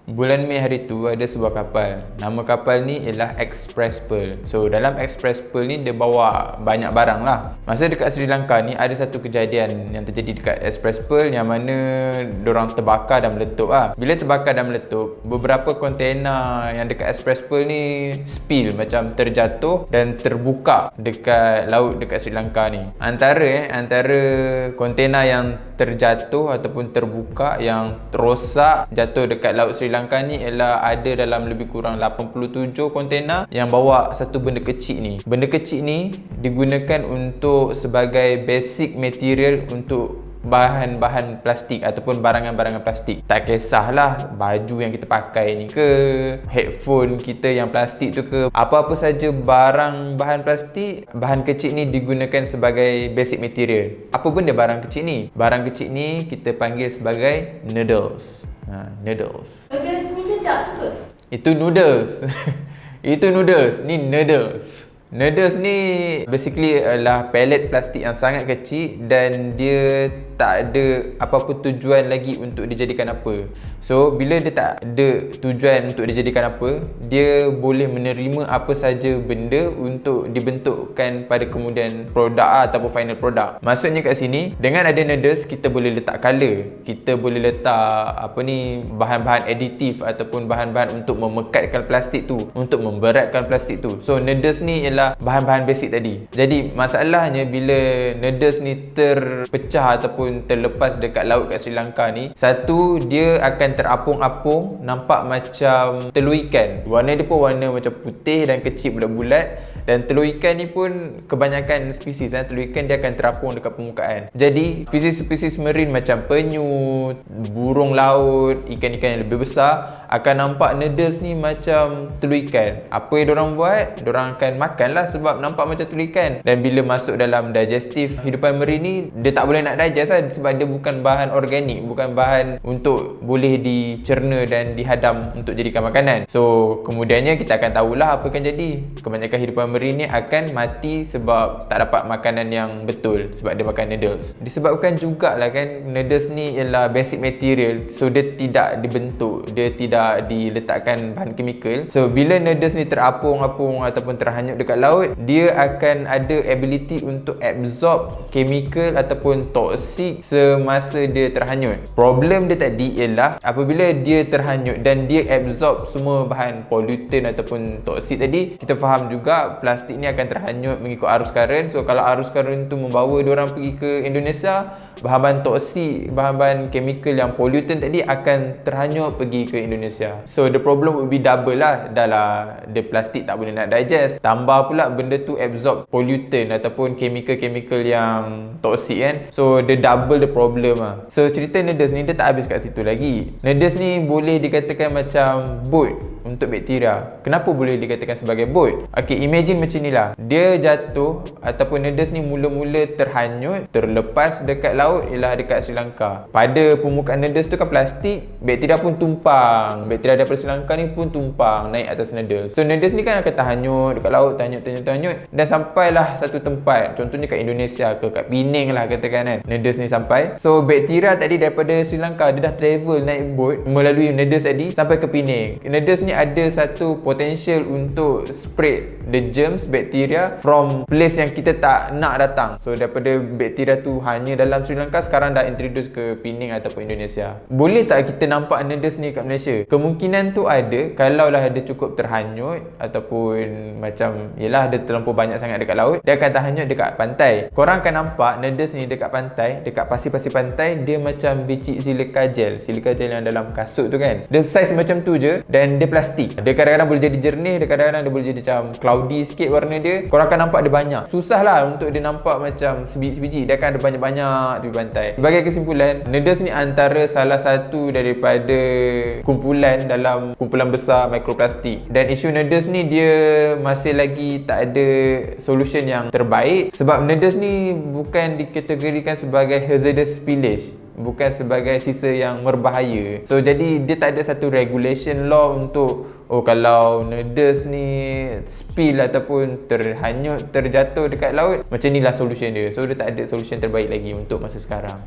Bulan Mei hari tu ada sebuah kapal. Nama kapal ni ialah Express Pearl. So dalam Express Pearl ni dia bawa banyak barang lah. Masa dekat Sri Lanka ni ada satu kejadian yang terjadi dekat Express Pearl yang mana dorang terbakar dan meletup lah. Bila terbakar dan meletup, beberapa kontena yang dekat Express Pearl ni spill, macam terjatuh dan terbuka dekat laut dekat Sri Lanka ni. Antara kontena yang terjatuh ataupun terbuka yang rosak jatuh dekat laut Sri Lanka ni ialah ada dalam lebih kurang 87 kontena yang bawa satu benda kecil ni. Benda kecil ni digunakan untuk sebagai basic material untuk bahan-bahan plastik ataupun barangan-barangan plastik. Tak kisahlah baju yang kita pakai ni ke, headphone kita yang plastik tu ke, apa-apa saja barang bahan plastik, bahan kecil ni digunakan sebagai basic material. Apa benda barang kecil ni? Barang kecil ni kita panggil sebagai noodles. Noodles. Noodles ni sedap tu ke? Itu noodles. Itu noodles. Ni noodles. Noodles ni basically adalah pellet plastik yang sangat kecil dan dia tak ada apa-apa tujuan lagi untuk dijadikan apa. So bila dia tak ada tujuan untuk dijadikan apa, dia boleh menerima apa saja benda untuk dibentukkan pada kemudian produk ataupun final product. Maksudnya kat sini, dengan ada noodles kita boleh letak color, kita boleh letak bahan-bahan aditif ataupun bahan-bahan untuk memekatkan plastik tu, untuk memberatkan plastik tu. So noodles ni ialah bahan-bahan basic tadi. Jadi masalahnya bila noodles ni terpecah ataupun terlepas dekat laut kat Sri Lanka ni, satu, dia akan terapung-apung, nampak macam telur ikan. Warna dia pun warna macam putih dan kecil bulat-bulat. Dan telur ikan ni pun kebanyakan spesies telur ikan dia akan terapung dekat permukaan. Jadi spesies-spesies marine macam penyu, burung laut, ikan-ikan yang lebih besar akan nampak noodles ni macam telur ikan. Apa yang diorang buat? Diorang akan makan lah sebab nampak macam telur ikan. Dan bila masuk dalam digestif hidupan marine ni, dia tak boleh nak digest lah sebab dia bukan bahan organik, bukan bahan untuk boleh dicerna dan dihadam untuk jadikan makanan. So kemudiannya kita akan tahulah apa akan jadi. Kebanyakan hidupan marine ni akan mati sebab tak dapat makanan yang betul sebab dia makan noodles. Disebabkan jugalah kan noodles ni ialah basic material, so dia tidak dibentuk, dia tidak diletakkan bahan kimikal. So bila noodles ni terapung-apung ataupun terhanyut dekat laut, dia akan ada ability untuk absorb chemical ataupun toksik semasa dia terhanyut. Problem dia tadi ialah apabila dia terhanyut dan dia absorb semua bahan pollutant ataupun toksik tadi, kita faham juga plastik ni akan terhanyut mengikut arus current. So kalau arus current tu membawa diorang pergi ke Indonesia, bahan-bahan toksik, bahan-bahan chemical yang pollutant tadi akan terhanyut pergi ke Indonesia. So the problem would be double lah. Dah lah the plastik tak boleh nak digest, tambah pula benda tu absorb pollutant ataupun chemical-chemical yang toksik kan. So the double the problem lah. So cerita noodles ni dia tak habis kat situ lagi. Noodles ni boleh dikatakan macam boat untuk bakteria. Kenapa boleh dikatakan sebagai boat? Okay, imagine macam ni lah. Dia jatuh ataupun noodles ni mula-mula terhanyut, terlepas dekat laut ialah dekat Sri Lanka. Pada permukaan noodles tu kan plastik, bakteria pun tumpang. Bakteria daripada Sri Lanka ni pun tumpang naik atas noodles. So noodles ni kan akan terhanyut dekat laut, terhanyut dan sampailah satu tempat. Contohnya kat Indonesia ke kat Penang lah katakan kan. Noodles ni sampai. So bakteria tadi daripada Sri Lanka dia dah travel naik boat melalui noodles tadi sampai ke Penang. Noodles ni ada satu potential untuk spread the germs, bakteria from place yang kita tak nak datang. So daripada bakteria tu hanya dalam Sri Lanka, sekarang dah introduce ke Penang ataupun Indonesia. Boleh tak kita nampak noodles ni kat Malaysia? Kemungkinan tu ada kalaulah dia cukup terhanyut ataupun macam yelah dia terlampau banyak sangat dekat laut, dia akan terhanyut dekat pantai. Korang akan nampak noodles ni dekat pantai, dekat pasir-pasir pantai, dia macam biji silika gel yang dalam kasut tu kan. Dia saiz macam tu je dan dia plastik. Dia kadang-kadang boleh jadi jernih, dia kadang-kadang dia boleh jadi macam cloudy sikit warna dia. Korang akan nampak dia banyak. Susah lah untuk dia nampak macam sebiji-sebiji. Dia akan ada banyak-banyak di pantai. Sebagai kesimpulan, noodles ni antara salah satu daripada kumpulan besar mikroplastik. Dan isu noodles ni dia masih lagi tak ada solution yang terbaik sebab noodles ni bukan dikategorikan sebagai hazardous spillage, bukan sebagai sisa yang berbahaya. So jadi dia tak ada satu regulation law untuk kalau noodles ni spill ataupun terhanyut, terjatuh dekat laut, macam inilah solution dia. So dia tak ada solution terbaik lagi untuk masa sekarang.